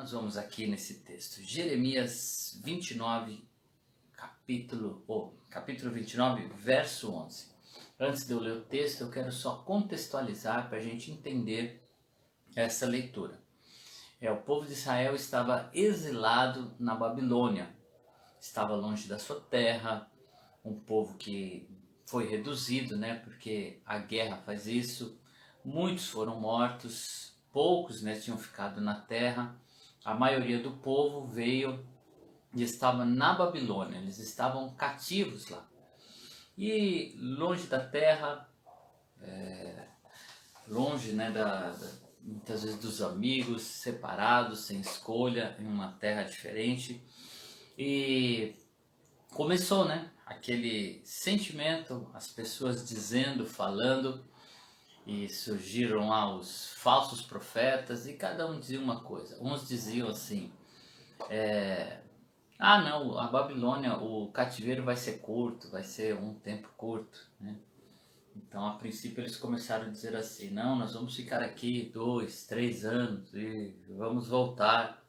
Nós vamos aqui nesse texto, Jeremias 29, capítulo 29, verso 11. Antes de eu ler o texto, eu quero só contextualizar para a gente entender essa leitura. O povo de Israel estava exilado na Babilônia, estava longe da sua terra, um povo que foi reduzido, porque a guerra faz isso, muitos foram mortos, poucos tinham ficado na terra. A maioria do povo veio e estava na Babilônia, eles estavam cativos lá. E longe da terra, longe muitas vezes dos amigos, separados, sem escolha, em uma terra diferente. E começou aquele sentimento, as pessoas dizendo, falando, e surgiram lá os falsos profetas e cada um dizia uma coisa. Uns diziam assim, não, a Babilônia, o cativeiro vai ser curto, vai ser um tempo curto, Então, a princípio, eles começaram a dizer assim, não, nós vamos ficar aqui 2, 3 anos e vamos voltar.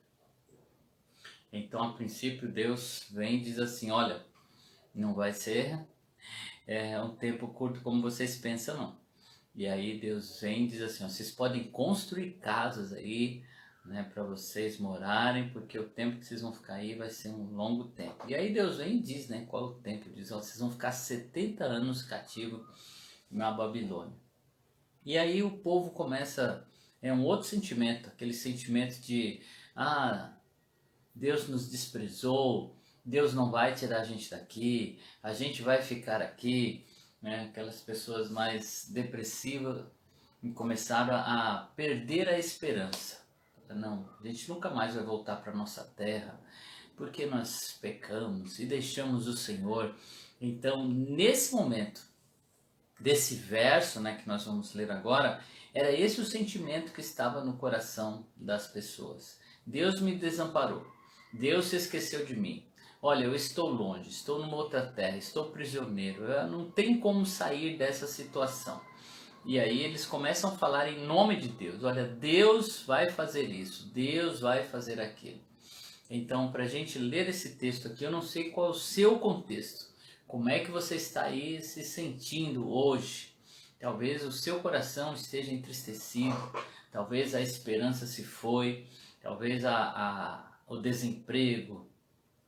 Então, a princípio, Deus vem e diz assim, olha, não vai ser um tempo curto como vocês pensam, não. E aí Deus vem e diz assim, ó, vocês podem construir casas aí, para vocês morarem, porque o tempo que vocês vão ficar aí vai ser um longo tempo. E aí Deus vem e diz, qual é o tempo? Diz, ó, vocês vão ficar 70 anos cativos na Babilônia. E aí o povo começa, um outro sentimento, aquele sentimento de, Deus nos desprezou, Deus não vai tirar a gente daqui, a gente vai ficar aqui, aquelas pessoas mais depressivas começaram a perder a esperança. Não, a gente nunca mais vai voltar para nossa terra, porque nós pecamos e deixamos o Senhor. Então, nesse momento, desse verso que nós vamos ler agora, era esse o sentimento que estava no coração das pessoas. Deus me desamparou, Deus se esqueceu de mim. Olha, eu estou longe, estou numa outra terra, estou prisioneiro, eu não tenho como sair dessa situação. E aí eles começam a falar em nome de Deus. Olha, Deus vai fazer isso, Deus vai fazer aquilo. Então, para a gente ler esse texto aqui, eu não sei qual é o seu contexto. Como é que você está aí se sentindo hoje? Talvez o seu coração esteja entristecido, talvez a esperança se foi, talvez o desemprego,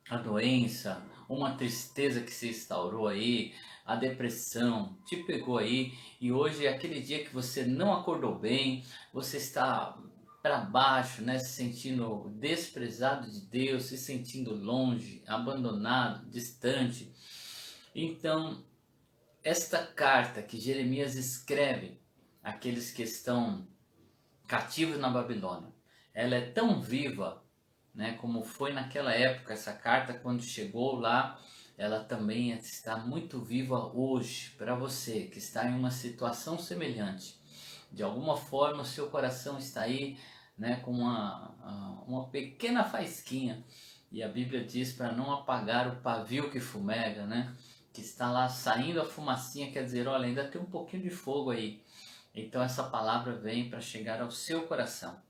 a doença, uma tristeza que se instaurou aí, a depressão te pegou aí e hoje é aquele dia que você não acordou bem, você está para baixo, se sentindo desprezado de Deus, se sentindo longe, abandonado, distante. Então, esta carta que Jeremias escreve àqueles que estão cativos na Babilônia, ela é tão viva, como foi naquela época. Essa carta, quando chegou lá, ela também está muito viva hoje para você que está em uma situação semelhante. De alguma forma o seu coração está aí, com uma pequena faísquinha, e a Bíblia diz para não apagar o pavio que fumega, que está lá saindo a fumacinha, quer dizer, olha, ainda tem um pouquinho de fogo aí. Então essa palavra vem para chegar ao seu coração.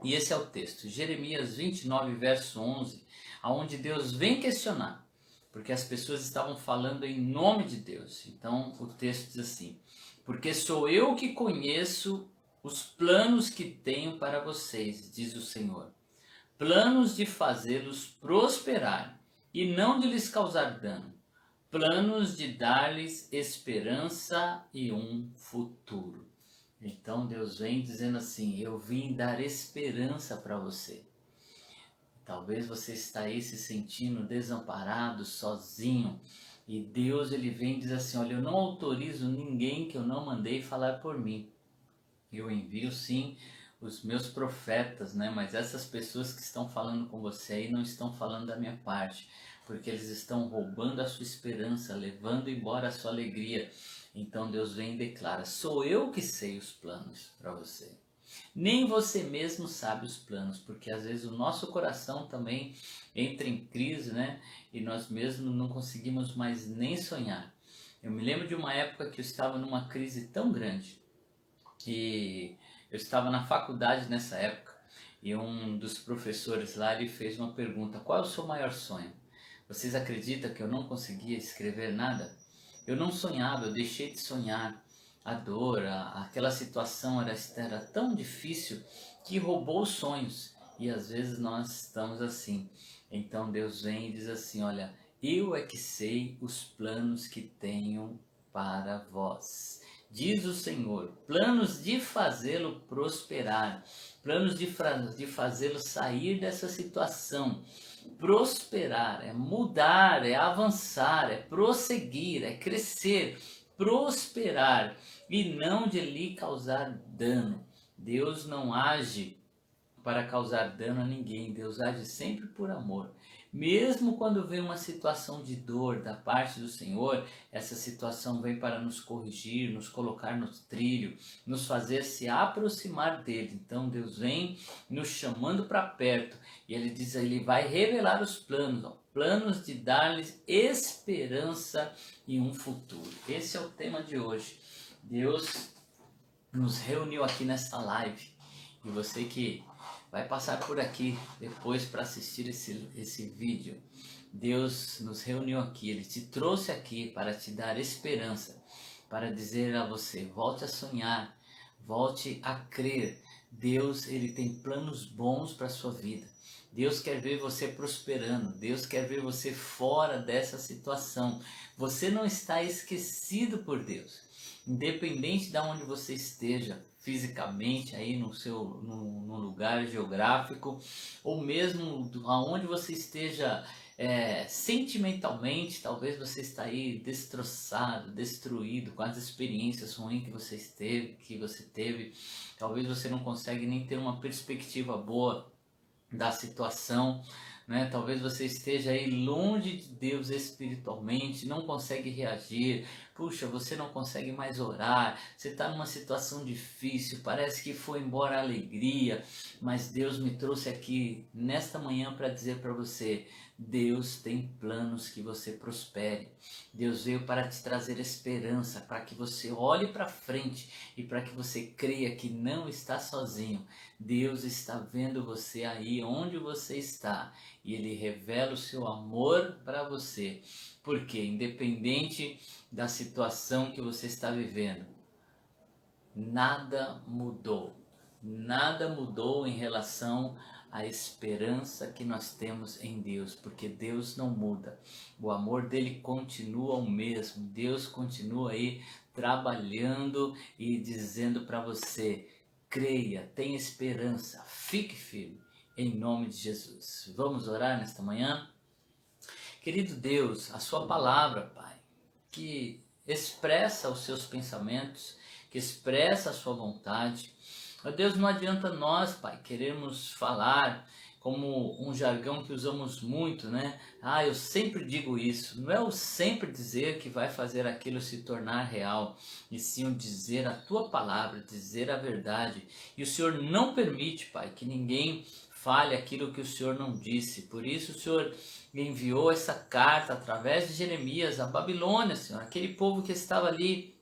E esse é o texto, Jeremias 29, verso 11, onde Deus vem questionar, porque as pessoas estavam falando em nome de Deus. Então o texto diz assim, porque sou eu que conheço os planos que tenho para vocês, diz o Senhor, planos de fazê-los prosperar e não de lhes causar dano, planos de dar-lhes esperança e um futuro. Então Deus vem dizendo assim, eu vim dar esperança para você. Talvez você está aí se sentindo desamparado, sozinho, e Deus ele vem e diz assim, olha, eu não autorizo ninguém que eu não mandei falar por mim. Eu envio sim os meus profetas, mas essas pessoas que estão falando com você aí não estão falando da minha parte, porque eles estão roubando a sua esperança, levando embora a sua alegria. Então Deus vem e declara, sou eu que sei os planos para você. Nem você mesmo sabe os planos, porque às vezes o nosso coração também entra em crise, e nós mesmos não conseguimos mais nem sonhar. Eu me lembro de uma época que eu estava numa crise tão grande, e eu estava na faculdade nessa época, e um dos professores lá, ele fez uma pergunta: qual é o seu maior sonho? Vocês acreditam que eu não conseguia escrever nada? Eu não sonhava, eu deixei de sonhar. A dor, aquela situação era tão difícil que roubou os sonhos. E às vezes nós estamos assim. Então Deus vem e diz assim: olha, eu é que sei os planos que tenho para vós. Diz o Senhor, planos de fazê-lo prosperar, planos de fazê-lo sair dessa situação. Prosperar é mudar, é avançar, é prosseguir, é crescer, prosperar e não de lhe causar dano. Deus não age para causar dano a ninguém, Deus age sempre por amor. Mesmo quando vem uma situação de dor da parte do Senhor, essa situação vem para nos corrigir, nos colocar no trilho, nos fazer se aproximar dele. Então Deus vem nos chamando para perto e ele diz, ele vai revelar os planos, planos de dar-lhes esperança e um futuro. Esse é o tema de hoje. Deus nos reuniu aqui nesta live e você que vai passar por aqui depois para assistir esse vídeo. Deus nos reuniu aqui, Ele te trouxe aqui para te dar esperança, para dizer a você, volte a sonhar, volte a crer. Deus, Ele tem planos bons para a sua vida. Deus quer ver você prosperando, Deus quer ver você fora dessa situação. Você não está esquecido por Deus. Independente de onde você esteja fisicamente aí no lugar geográfico, ou mesmo aonde você esteja sentimentalmente, talvez você está aí destroçado, destruído com as experiências ruins que você teve, talvez você não consegue nem ter uma perspectiva boa da situação, né? Talvez você esteja aí longe de Deus espiritualmente, não consegue reagir, puxa, você não consegue mais orar, você está numa situação difícil, parece que foi embora a alegria, mas Deus me trouxe aqui nesta manhã para dizer para você, Deus tem planos que você prospere. Deus veio para te trazer esperança, para que você olhe para frente e para que você creia que não está sozinho. Deus está vendo você aí onde você está e Ele revela o seu amor para você. Porque independente da situação que você está vivendo, nada mudou. Nada mudou em relação à esperança que nós temos em Deus, porque Deus não muda. O amor dele continua o mesmo. Deus continua aí trabalhando e dizendo para você, creia, tenha esperança, fique firme, em nome de Jesus. Vamos orar nesta manhã? Querido Deus, a sua palavra, Pai, que expressa os seus pensamentos, que expressa a sua vontade. Ó Deus, não adianta nós, Pai, queremos falar como um jargão que usamos muito, né? Ah, eu sempre digo isso. Não é o sempre dizer que vai fazer aquilo se tornar real, e sim o dizer a tua palavra, dizer a verdade. E o Senhor não permite, Pai, que ninguém fale aquilo que o Senhor não disse. Por isso o Senhor enviou essa carta através de Jeremias à Babilônia, Senhor, aquele povo que estava ali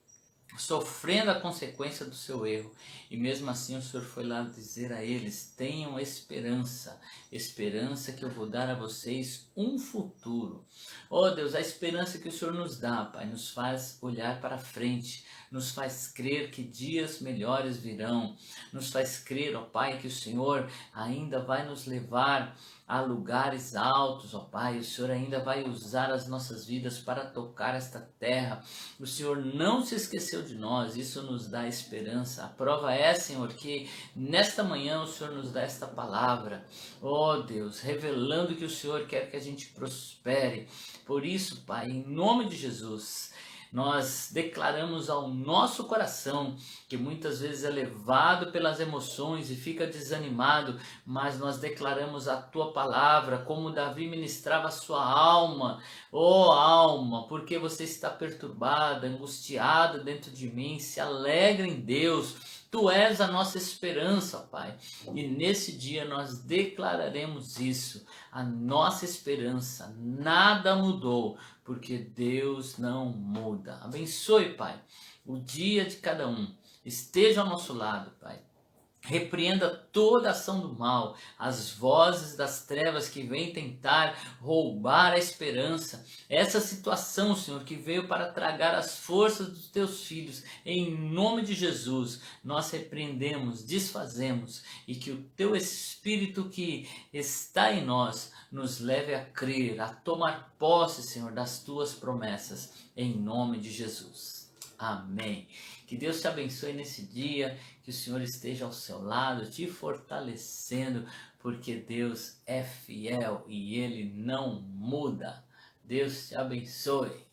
sofrendo a consequência do seu erro. E mesmo assim o Senhor foi lá dizer a eles, tenham esperança, esperança que eu vou dar a vocês um futuro. Oh Deus, a esperança que o Senhor nos dá, Pai, nos faz olhar para frente, nos faz crer que dias melhores virão, nos faz crer, ó Pai, que o Senhor ainda vai nos levar a lugares altos, ó Pai, o Senhor ainda vai usar as nossas vidas para tocar esta terra, o Senhor não se esqueceu de nós, isso nos dá esperança. A prova é, Senhor, que nesta manhã o Senhor nos dá esta palavra, ó Deus, revelando que o Senhor quer que a gente prospere. Por isso, Pai, em nome de Jesus, nós declaramos ao nosso coração, que muitas vezes é levado pelas emoções e fica desanimado, mas nós declaramos a tua palavra, como Davi ministrava a sua alma. Oh alma, porque você está perturbada, angustiada dentro de mim, se alegra em Deus. Tu és a nossa esperança, Pai. E nesse dia nós declararemos isso. A nossa esperança nada mudou, porque Deus não muda. Abençoe, Pai, o dia de cada um. Esteja ao nosso lado, Pai. Repreenda toda ação do mal, as vozes das trevas que vêm tentar roubar a esperança. Essa situação, Senhor, que veio para tragar as forças dos teus filhos, em nome de Jesus, nós repreendemos, desfazemos e que o teu Espírito que está em nós nos leve a crer, a tomar posse, Senhor, das tuas promessas, em nome de Jesus. Amém. Que Deus te abençoe nesse dia, que o Senhor esteja ao seu lado, te fortalecendo, porque Deus é fiel e Ele não muda. Deus te abençoe.